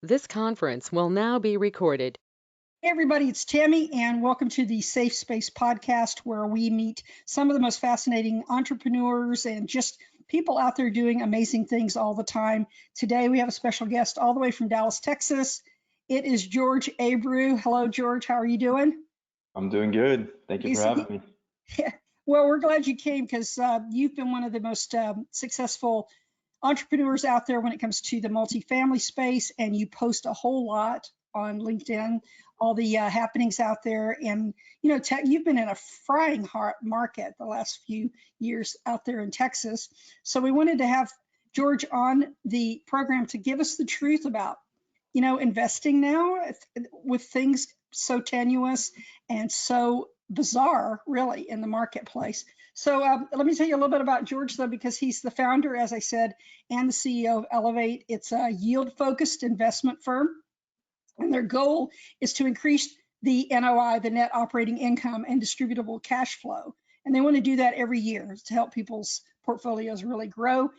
This conference will now be recorded. Hey everybody, it's Tammy, and welcome to the Safe Space podcast, where we meet some of the most fascinating entrepreneurs and just people out there doing amazing things all the time. Today we have a special guest all the way from Dallas, Texas. It is Jorge Abreau. Hello, George. How are you doing? I'm doing good. Thank you for He's, having me. well, we're glad you came because you've been one of the most successful entrepreneurs out there when it comes to the multifamily space, and you post a whole lot on LinkedIn, all the happenings out there. And you've been in a frying hot market the last few years out there in Texas. So we wanted to have George on the program to give us the truth about investing now with things so tenuous and so bizarre, really, in the marketplace. So let me tell you a little bit about George, though, because he's the founder, as I said, and the CEO of Elevate. It's a yield-focused investment firm, and their goal is to increase the NOI, the net operating income, and distributable cash flow. And they want to do that every year to help people's portfolios really grow.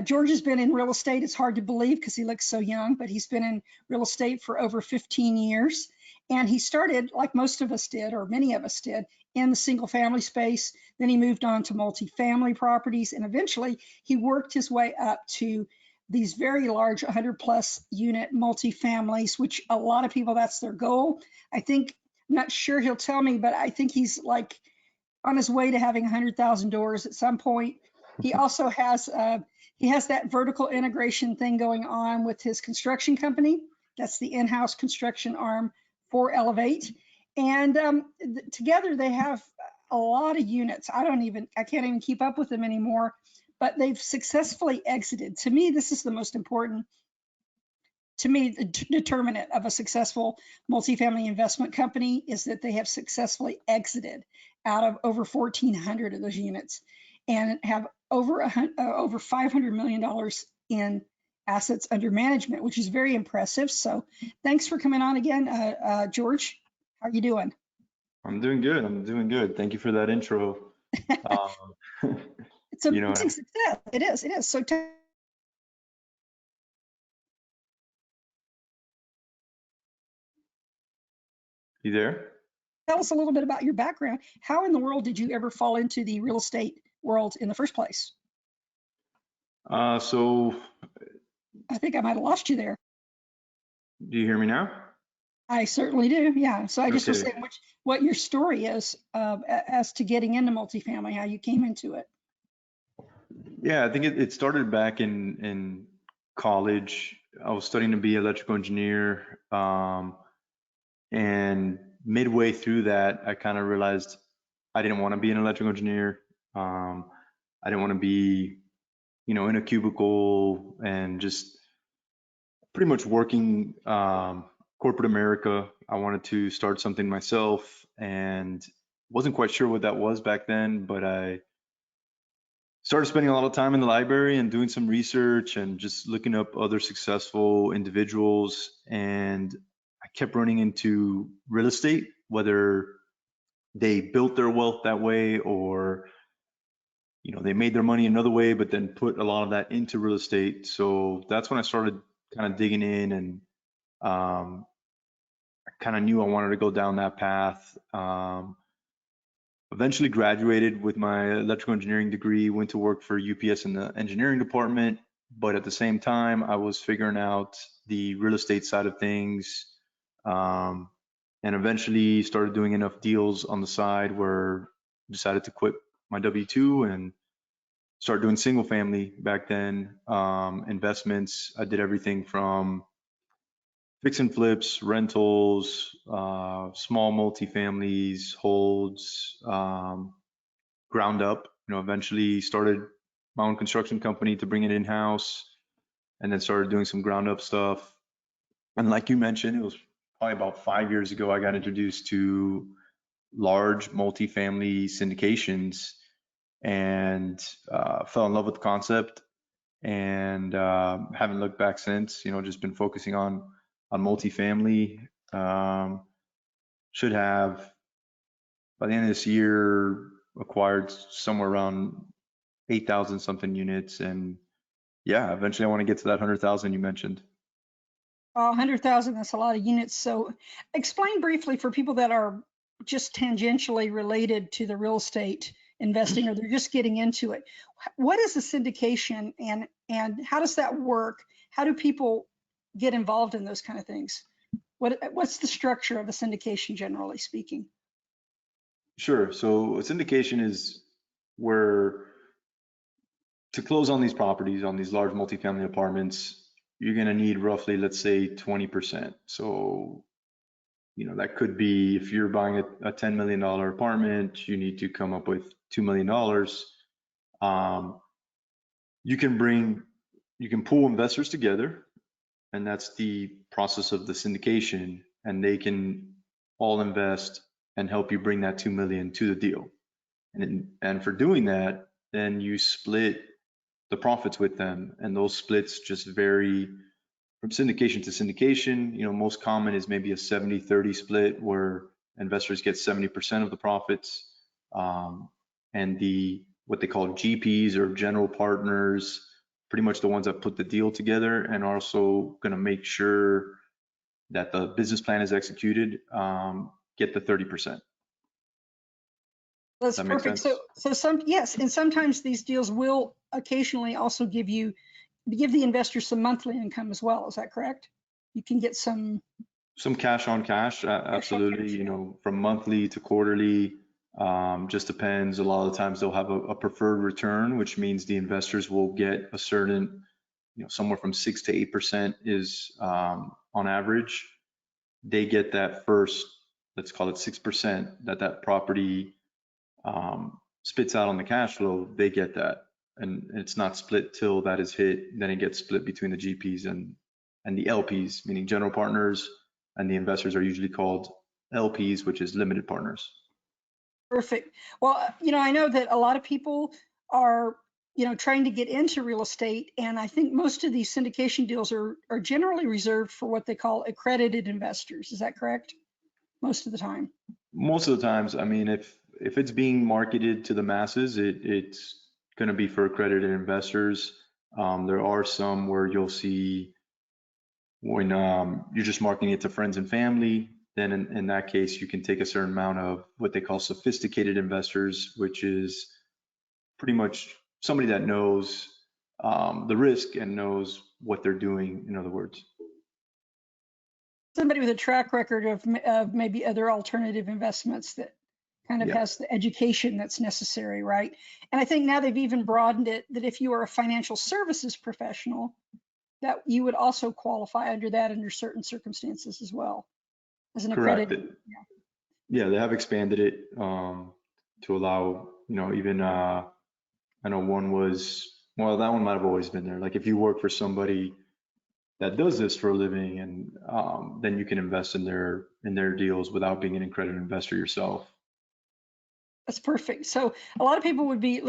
George has been in real estate. It's hard to believe because he looks so young, but he's been in real estate for over 15 years. And he started, like most of us did, or many of us did, in the single family space. Then he moved on to multifamily properties. And eventually he worked his way up to these very large 100+ unit multifamilies, which a lot of people, that's their goal. I'm not sure he'll tell me, but I think he's like on his way to having 100,000 doors at some point. He also has that vertical integration thing going on with his construction company. That's the in-house construction arm for Elevate. And together they have a lot of units. I can't even keep up with them anymore, but they've successfully exited. To me, this is the most important, the determinant of a successful multifamily investment company is that they have successfully exited out of over 1,400 of those units and have over $500 million in assets under management, which is very impressive. So thanks for coming on again, George. How are you doing? I'm doing good. I'm doing good. Thank you for that intro. It's amazing success. It is. It is. So you there? tell us a little bit about your background. How in the world did you ever fall into the real estate world in the first place? So I think I might have lost you there. do you hear me now? I certainly do. Yeah. So I just was Okay. saying what your story is as to getting into multifamily, how you came into it. Yeah, I think it started back in college. I was studying to be an electrical engineer. And midway through that, I kind of realized I didn't want to be an electrical engineer. I didn't want to be, in a cubicle and just pretty much working corporate America. I wanted to start something myself and wasn't quite sure what that was back then, but I started spending a lot of time in the library and doing some research and just looking up other successful individuals. And I kept running into real estate, whether they built their wealth that way or they made their money another way, but then put a lot of that into real estate. So that's when I started kind of digging in, and I kind of knew I wanted to go down that path. Eventually graduated with my electrical engineering degree, went to work for UPS in the engineering department, but at the same time, I was figuring out the real estate side of things, and eventually started doing enough deals on the side where I decided to quit my W-2 and start doing single family back then. Investments, I did everything from fix and flips, rentals, small multifamilies, holds, ground up. Eventually started my own construction company to bring it in house, and then started doing some ground up stuff. And like you mentioned, it was probably about 5 years ago I got introduced to large multifamily syndications and fell in love with the concept, and haven't looked back since. Just been focusing on multifamily. Should have by the end of this year acquired somewhere around 8,000 something units, and yeah, eventually I want to get to that 100,000 you mentioned. 100,000, that's a lot of units. So explain briefly for people that are just tangentially related to the real estate investing, or they're just getting into it. What is a syndication and how does that work? How do people get involved in those kind of things? What's the structure of a syndication, generally speaking? Sure. So a syndication is where to close on these properties, on these large multifamily apartments, you're going to need roughly, let's say, 20%. So, that could be if you're buying a $10 million apartment, you need to come up with $2 million. You can pool investors together, and that's the process of the syndication, and they can all invest and help you bring that 2 million to the deal. And for doing that, then you split the profits with them, and those splits just vary from syndication to syndication. Most common is maybe a 70-30 split where investors get 70% of the profits, and what they call GPs or general partners, pretty much the ones that put the deal together and are also going to make sure that the business plan is executed, get the 30%. That's Does that make perfect. sense? Yes, and sometimes these deals will occasionally also give the investor some monthly income as well. Is that correct? You can get some cash on cash, absolutely. From monthly to quarterly, just depends. A lot of the times they'll have a preferred return, which means the investors will get a certain, somewhere from 6 to 8% is on average. They get that first, let's call it 6% that property spits out on the cash flow. They get that, and it's not split till that is hit. Then it gets split between the GPs and the LPs, meaning general partners, and the investors are usually called LPs, which is limited partners. perfect. Well, I know that a lot of people are, trying to get into real estate, and I think most of these syndication deals are generally reserved for what they call accredited investors. Is that correct? Most of the time. Most of the times, I mean, if it's being marketed to the masses, it's going to be for accredited investors. There are some where you'll see when you're just marketing it to friends and family, then in that case, you can take a certain amount of what they call sophisticated investors, which is pretty much somebody that knows the risk and knows what they're doing, in other words. Somebody with a track record of maybe other alternative investments that kind of has the education that's necessary, right? And I think now they've even broadened it that if you are a financial services professional, that you would also qualify under that under certain circumstances as well as an accredited. Yeah, they have expanded it to allow, even I know one was, well, that one might have always been there. Like if you work for somebody that does this for a living, and then you can invest in their deals without being an accredited investor yourself. That's perfect. So a lot of people would be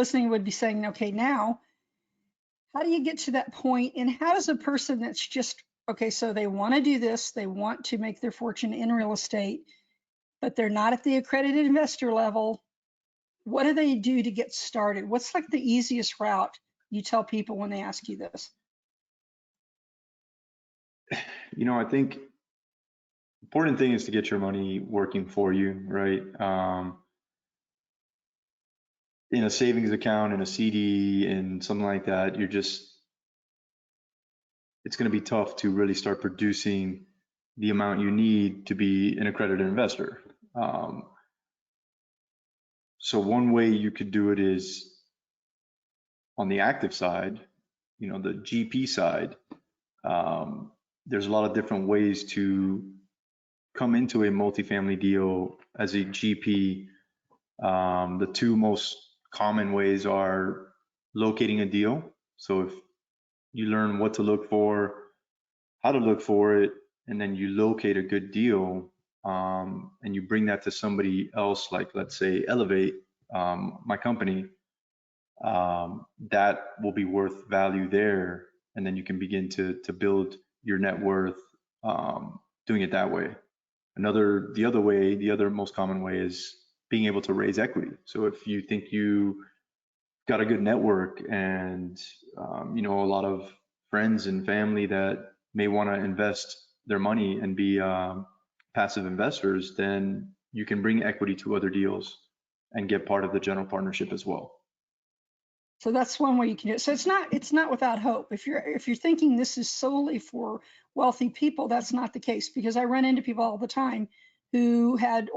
saying, okay, now how do you get to that point? And how does a person that's just, okay, so they want to do this, they want to make their fortune in real estate, but they're not at the accredited investor level. What do they do to get started? What's like the easiest route you tell people when they ask you this? I think important thing is to get your money working for you, right? In a savings account, in a CD, and something like that, it's going to be tough to really start producing the amount you need to be an accredited investor. So one way you could do it is on the active side, the GP side. There's a lot of different ways to come into a multifamily deal as a GP. The two most common ways are locating a deal. So if you learn what to look for, how to look for it, and then you locate a good deal, and you bring that to somebody else, like let's say Elevate, my company, that will be worth value there. And then you can begin to build your net worth doing it that way. The other most common way is being able to raise equity. So if you think you got a good network and a lot of friends and family that may want to invest their money and be passive investors, then you can bring equity to other deals and get part of the general partnership as well. So that's one way you can do it. So it's not without hope. If you're thinking this is solely for wealthy people, that's not the case, because I run into people all the time who had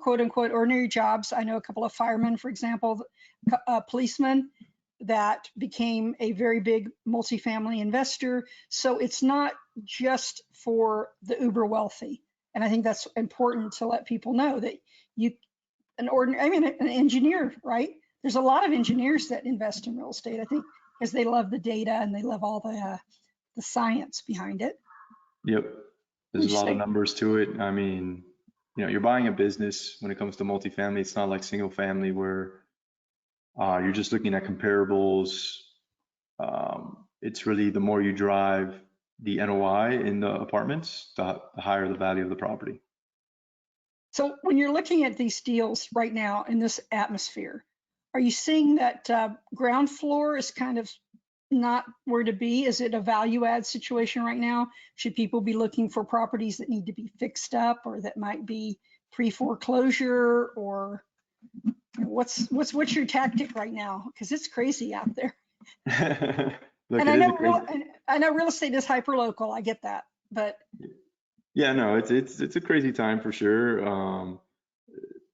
quote unquote ordinary jobs. I know a couple of firemen, for example, policemen that became a very big multifamily investor. So it's not just for the uber wealthy. And I think that's important to let people know that an engineer, right? There's a lot of engineers that invest in real estate, I think, because they love the data and they love all the science behind it. Yep. There's a lot of numbers to it. I mean, you're buying a business when it comes to multifamily. It's not like single family where you're just looking at comparables. It's really the more you drive the NOI in the apartments, the higher the value of the property. So when you're looking at these deals right now in this atmosphere, are you seeing that ground floor is kind of not where to be? Is it a value add situation right now? Should people be looking for properties that need to be fixed up or that might be pre-foreclosure, or what's your tactic right now? Because it's crazy out there. Look, and I know real estate is hyper local. I get that, but yeah, no, it's a crazy time for sure.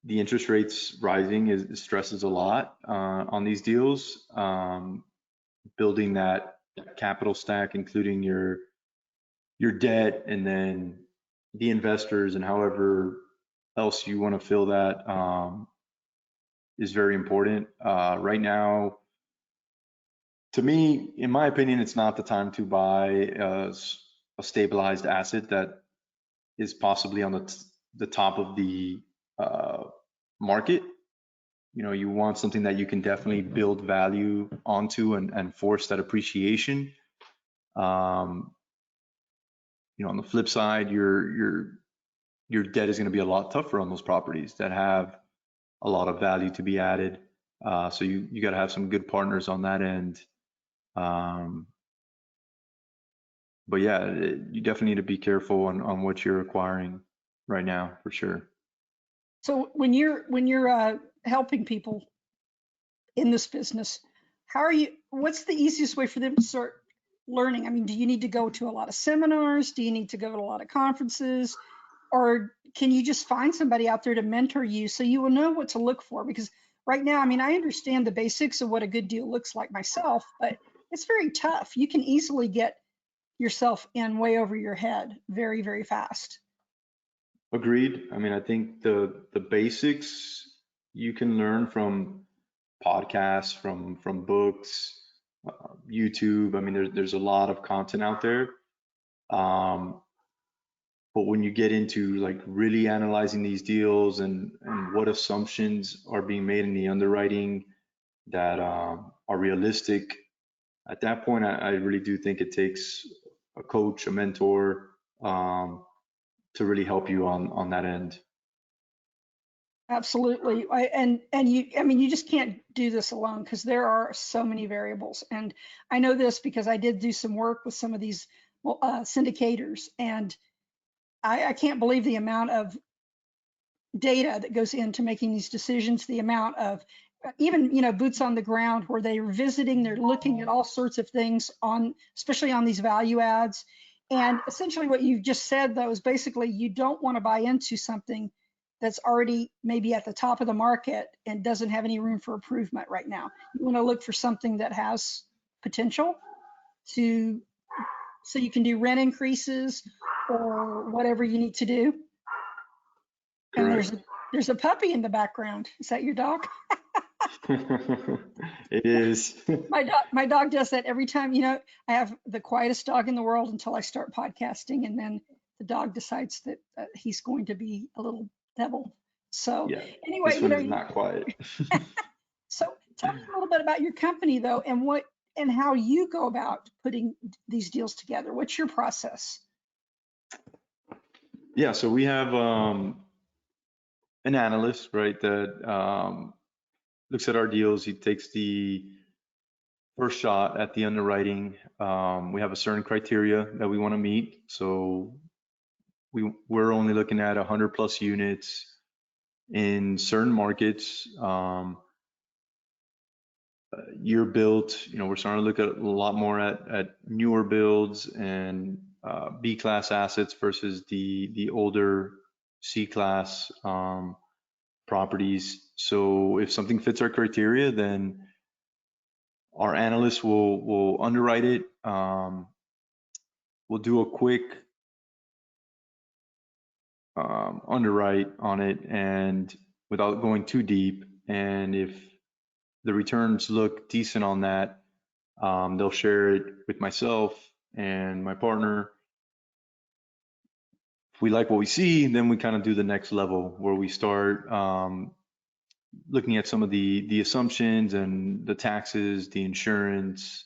The interest rates rising stresses a lot on these deals. Building that capital stack, including your debt, and then the investors, and however else you want to fill that, is very important. Right now, to me, in my opinion, it's not the time to buy a stabilized asset that is possibly on the top of the market. You want something that you can definitely build value onto and force that appreciation. On the flip side, your debt is going to be a lot tougher on those properties that have a lot of value to be added. So you got to have some good partners on that end. But yeah, you definitely need to be careful on what you're acquiring right now, for sure. So when you're helping people in this business, what's the easiest way for them to start learning? I mean, do you need to go to a lot of seminars? Do you need to go to a lot of conferences? Or can you just find somebody out there to mentor you so you will know what to look for? Because right now, I mean, I understand the basics of what a good deal looks like myself, but it's very tough. You can easily get yourself in way over your head very, very fast. Agreed. I mean, I think the basics you can learn from podcasts, from books, YouTube. I mean, there's a lot of content out there. But when you get into like really analyzing these deals and what assumptions are being made in the underwriting that are realistic, at that point, I really do think it takes a coach, a mentor, to really help you on that end. Absolutely. You just can't do this alone because there are so many variables. And I know this because I did do some work with some of these syndicators, and I can't believe the amount of data that goes into making these decisions, the amount of even, boots on the ground where they're visiting, they're looking at all sorts of things especially on these value adds. And essentially what you just said, though, is basically you don't want to buy into something that's already maybe at the top of the market and doesn't have any room for improvement right now. You want to look for something that has potential so you can do rent increases or whatever you need to do. Correct. And there's a puppy in the background. Is that your dog? It is. My dog does that every time. I have the quietest dog in the world until I start podcasting, and then the dog decides that he's going to be a little devil. So yeah, anyway, this one is not quiet. So tell me a little bit about your company, though, and how you go about putting these deals together. What's your process? Yeah, so we have an analyst, right, that looks at our deals. He takes the first shot at the underwriting. We have a certain criteria that we want to meet. So we're only looking at 100 plus units in certain markets. Year built, we're starting to look at a lot more at newer builds and B-class assets versus the older C-class properties. So if something fits our criteria, then our analysts will underwrite it. We'll do a quick underwrite on it and without going too deep. And if the returns look decent on that, they'll share it with myself and my partner. If we like what we see, then we kind of do the next level where we start looking at some of the assumptions and the taxes, the insurance,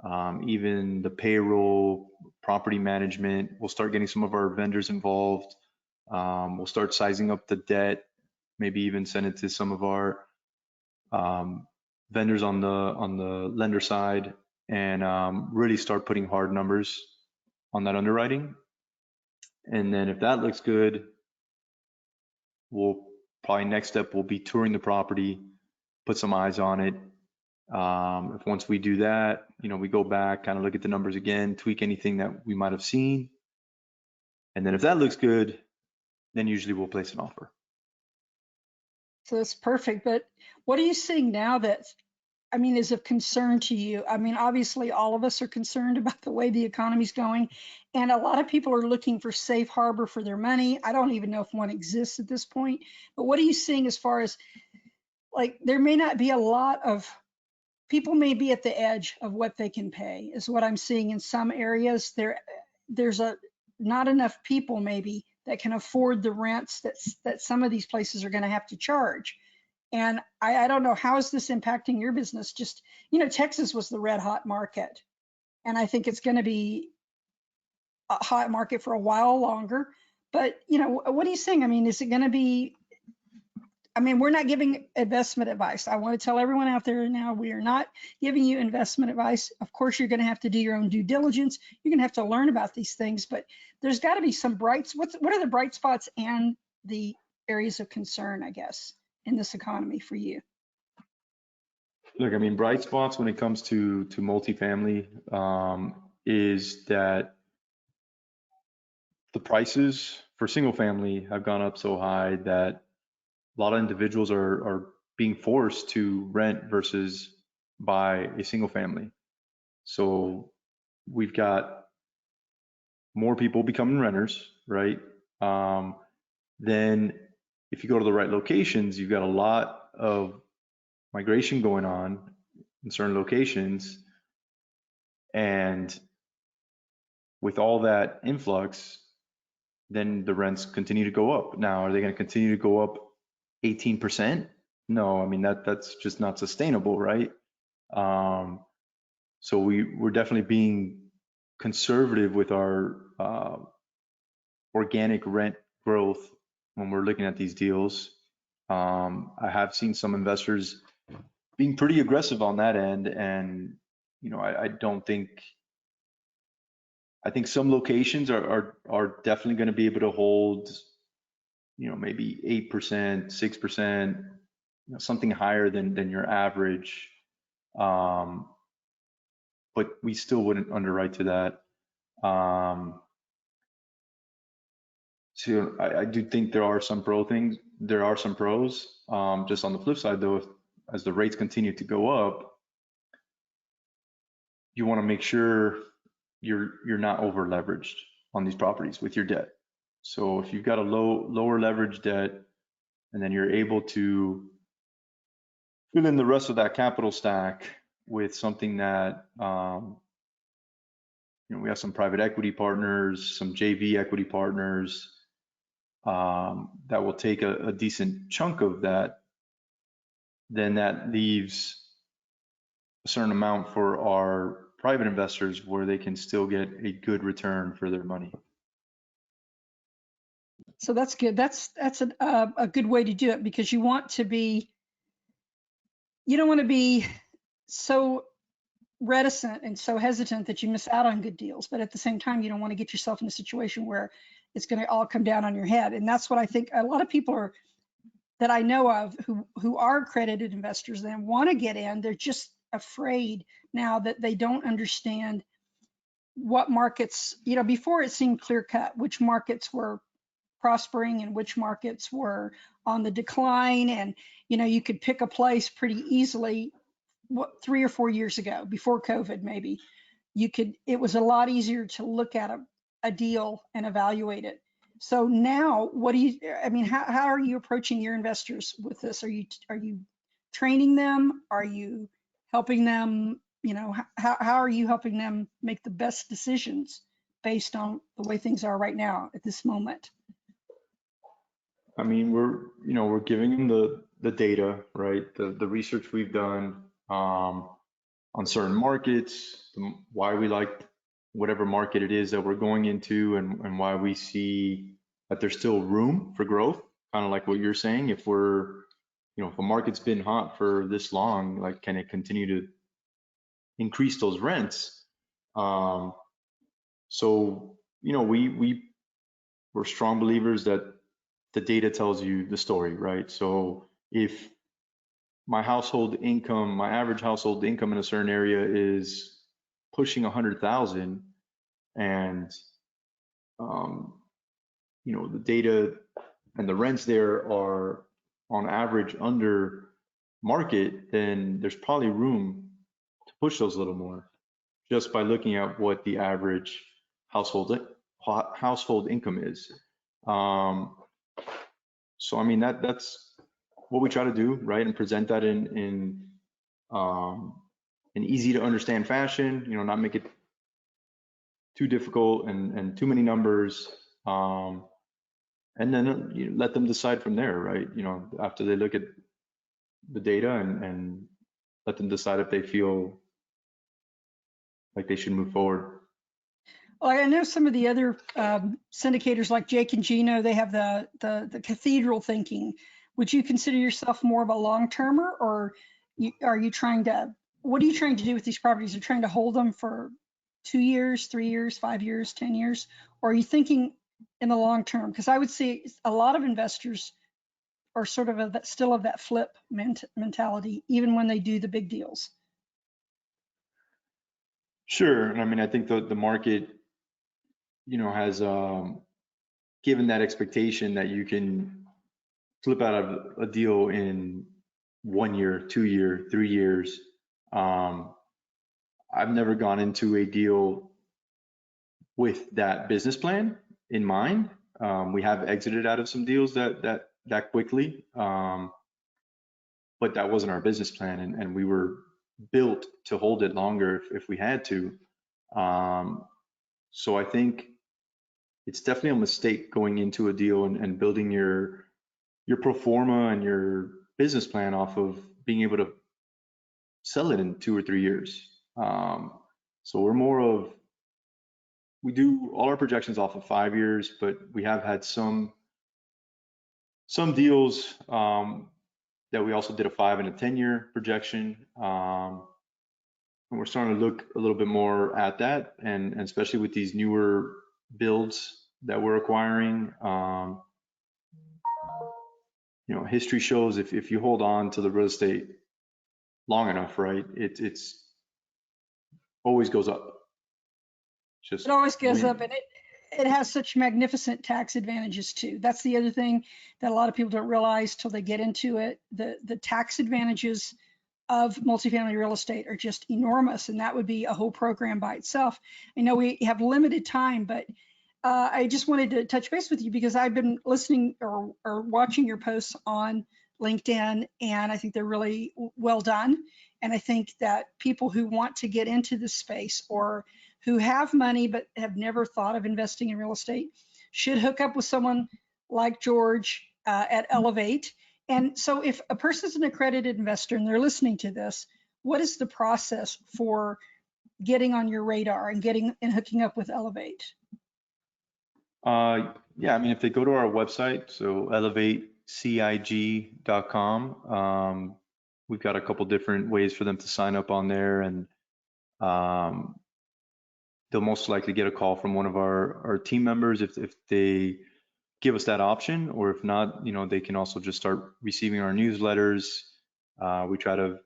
even the payroll, property management. We'll start getting some of our vendors involved. We'll start sizing up the debt, maybe even send it to some of our vendors on the lender side, and really start putting hard numbers on that underwriting. And then if that looks good, we'll probably next step will be touring the property, put some eyes on it. If once we do that, we go back, kind of look at the numbers again, tweak anything that we might have seen. And then if that looks good, then usually we'll place an offer. So that's perfect. But what are you seeing now that, is of concern to you? Obviously all of us are concerned about the way the economy's going, and a lot of people are looking for safe harbor for their money. I don't even know if one exists at this point, but what are you seeing as far as, like, there may not be a lot of people may be at the edge of what they can pay, is what I'm seeing in some areas. There's not enough people maybe that can afford the rents that some of these places are going to have to charge. And I don't know, how is this impacting your business? Just, Texas was the red hot market, and I think it's going to be a hot market for a while longer. But, what are you saying? Is it going to be, we're not giving investment advice. I want to tell everyone out there now, we are not giving you investment advice. Of course, you're going to have to do your own due diligence. You're going to have to learn about these things, but there's got to be some what are the bright spots and the areas of concern, I guess, in this economy for you? Look, bright spots when it comes to multifamily is that the prices for single family have gone up so high that a lot of individuals are being forced to rent versus buy a single family. So we've got more people becoming renters, right? Then if you go to the right locations, you've got a lot of migration going on in certain locations. And with all that influx, then the rents continue to go up. Now, are they going to continue to go up 18%? No, that's just not sustainable, right? So we're definitely being conservative with our organic rent growth when we're looking at these deals. I have seen some investors being pretty aggressive on that end, and I think some locations are definitely going to be able to hold maybe 8%, 6%, something higher than your average. But we still wouldn't underwrite to that. So I do think there are some pros. Just on the flip side, though, as the rates continue to go up, you want to make sure you're not over leveraged on these properties with your debt. So if you've got a lower leverage debt, and then you're able to fill in the rest of that capital stack with something that we have some private equity partners, some JV equity partners that will take a decent chunk of that, then that leaves a certain amount for our private investors where they can still get a good return for their money. So that's good. That's a good way to do it, because you don't want to be so reticent and so hesitant that you miss out on good deals. But at the same time, you don't want to get yourself in a situation where it's going to all come down on your head. And that's what I think a lot of people are that I know of who are accredited investors and want to get in. They're just afraid now that they don't understand what markets, before it seemed clear cut which markets were prospering and which markets were on the decline. And, you could pick a place pretty easily 3 or 4 years ago, before COVID, maybe it was a lot easier to look at a deal and evaluate it. So now how are you approaching your investors with this? Are you training them? Are you helping them? How are you helping them make the best decisions based on the way things are right now at this moment? I mean, we're giving them the data, right? The research we've done on certain markets, why we like whatever market it is that we're going into, and why we see that there's still room for growth. Kind of like what you're saying, if a market's been hot for this long, like, can it continue to increase those rents? So, we're strong believers that the data tells you the story, right? So if my average household income in a certain area is pushing 100,000, and the data and the rents there are on average under market, then there's probably room to push those a little more, just by looking at what the average household income is. So I mean, that's what we try to do, right? And present that in an easy to understand fashion, not make it too difficult and too many numbers. And then let them decide from there, right? After they look at the data, and let them decide if they feel like they should move forward. Well, I know some of the other syndicators like Jake and Gino, they have the cathedral thinking. Would you consider yourself more of a long-termer, or what are you trying to do with these properties? Are you trying to hold them for 2 years, 3 years, 5 years, 10 years? Or are you thinking in the long term? Because I would say a lot of investors are sort of still of that flip mentality, even when they do the big deals. Sure. And I mean, I think the market, has given that expectation that you can flip out of a deal in 1 year, 2 year, 3 years. I've never gone into a deal with that business plan in mind. We have exited out of some deals that quickly, but that wasn't our business plan, and we were built to hold it longer if we had to. So I think it's definitely a mistake going into a deal and building your pro forma and your business plan off of being able to sell it in 2 or 3 years. So we do all our projections off of 5 years, but we have had some deals that we also did a 5 and a 10-year projection. And we're starting to look a little bit more at that, and especially with these newer builds that we're acquiring. History shows if you hold on to the real estate long enough, right, it's always goes up. It always goes up, and it has such magnificent tax advantages too. That's the other thing that a lot of people don't realize till they get into it. The tax advantages of multifamily real estate are just enormous, and that would be a whole program by itself. I know we have limited time, but I just wanted to touch base with you because I've been listening or watching your posts on LinkedIn, and I think they're really well done. And I think that people who want to get into this space, or who have money but have never thought of investing in real estate, should hook up with someone like George at Elevate. And so if a person's an accredited investor and they're listening to this, what is the process for getting on your radar and hooking up with Elevate? Yeah, I mean, if they go to our website, so elevatecig.com, we've got a couple different ways for them to sign up on there, and they'll they'll most likely get a call from one of our team members if they give us that option, or if not, they can also just start receiving our newsletters. We try to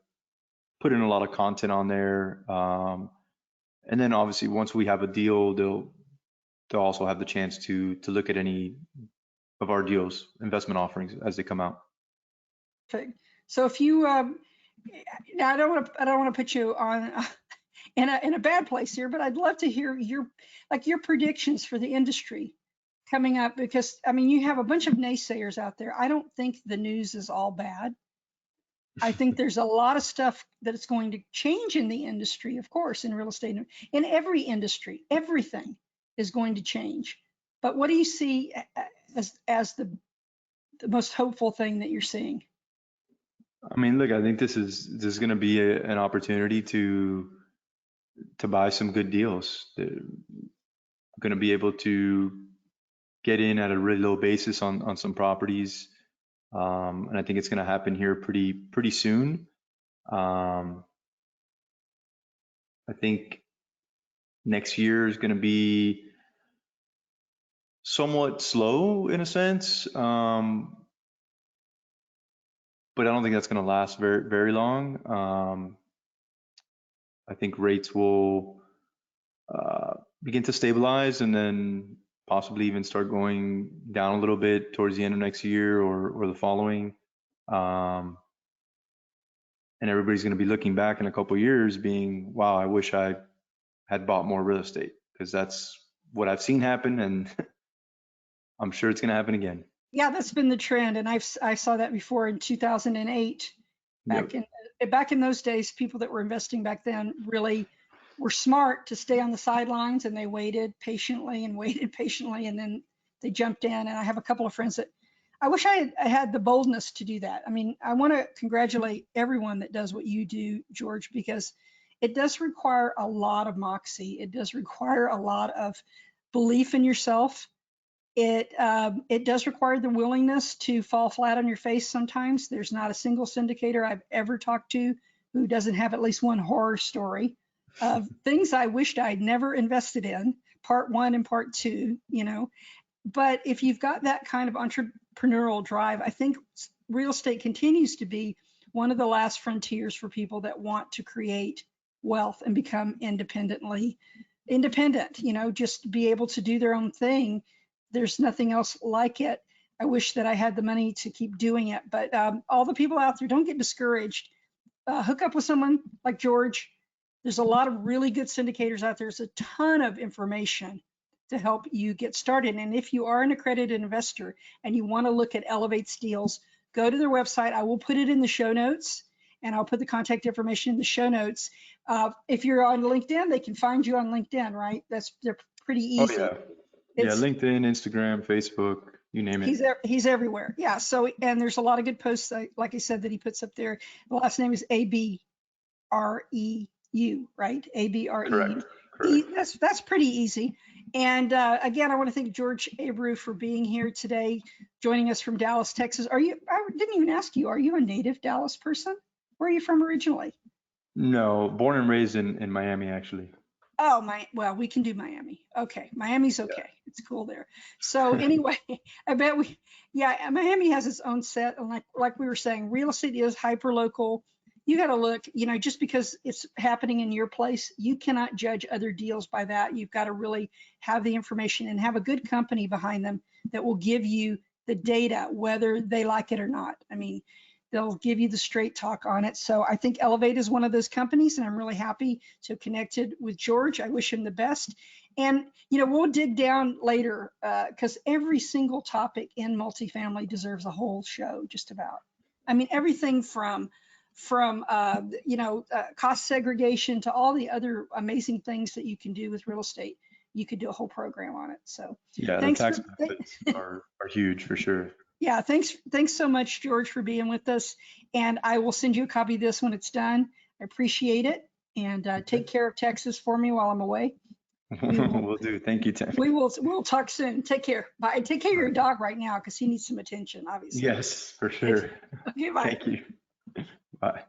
put in a lot of content on there. And then obviously once we have a deal, they'll also have the chance to look at any of our deals, investment offerings as they come out. Okay. So if you, now I don't want to put you on in a bad place here, but I'd love to hear your predictions for the industry coming up, because I mean, you have a bunch of naysayers out there. I don't think the news is all bad. I think there's a lot of stuff that is going to change in the industry, of course, in real estate, in every industry, everything is going to change. But what do you see as the most hopeful thing that you're seeing? I mean, look, I think this is going to be an opportunity to buy some good deals. They're going to be able to get in at a really low basis on some properties. And I think it's going to happen here pretty soon. I think next year is going to be somewhat slow in a sense, but I don't think that's going to last very long. I think rates will begin to stabilize and then possibly even start going down a little bit towards the end of next year or the following. And everybody's going to be looking back in a couple of years being, wow, I wish I had bought more real estate, because that's what I've seen happen, and I'm sure it's going to happen again. Yeah, that's been the trend, and I saw that before in 2008. Back in those days, people that were investing back then really were smart to stay on the sidelines, and they waited patiently, and then they jumped in. And I have a couple of friends that I wish I had the boldness to do that. I mean, I want to congratulate everyone that does what you do, George, because it does require a lot of moxie. It does require a lot of belief in yourself. It does require the willingness to fall flat on your face sometimes. There's not a single syndicator I've ever talked to who doesn't have at least one horror story of things I wished I'd never invested in, part one and part two, But if you've got that kind of entrepreneurial drive, I think real estate continues to be one of the last frontiers for people that want to create wealth and become independent, just be able to do their own thing. There's nothing else like it. I wish that I had the money to keep doing it, but all the people out there, don't get discouraged. Hook up with someone like George. There's a lot of really good syndicators out there. There's a ton of information to help you get started. And if you are an accredited investor and you want to look at Elevate's deals, go to their website. I will put it in the show notes, and I'll put the contact information in the show notes. If you're on LinkedIn, they can find you on LinkedIn, right? They're pretty easy. Oh, yeah. LinkedIn, Instagram, Facebook, you name it. He's everywhere. Yeah. So, and there's a lot of good posts, like I said, that he puts up there. The last name is Abreu, right? Abreu. Correct. That's pretty easy. And again, I want to thank Jorge Abreau for being here today, joining us from Dallas, Texas. I didn't even ask you, are you a native Dallas person? Where are you from originally? No, born and raised in Miami, actually. Oh, well, we can do Miami. Okay, Miami's okay. Yeah. It's cool there. So anyway, I bet Miami has its own set. And like we were saying, real estate is hyper local. You got to look, just because it's happening in your place, you cannot judge other deals by that. You've got to really have the information and have a good company behind them that will give you the data, whether they like it or not. I mean, they'll give you the straight talk on it. So I think Elevate is one of those companies, and I'm really happy to have connected with George. I wish him the best. And, we'll dig down later because every single topic in multifamily deserves a whole show, just about. I mean, everything from cost segregation to all the other amazing things that you can do with real estate. You could do a whole program on it. So yeah, the tax benefits are huge for sure. Yeah, thanks so much, George, for being with us. And I will send you a copy of this when it's done. I appreciate it. And take care of Texas for me while I'm away. We'll do. Thank you, Tammy. We'll talk soon. Take care. Bye. Take care of your dog right now because he needs some attention, obviously. Yes, for sure. Okay, bye. Thank you. Bye.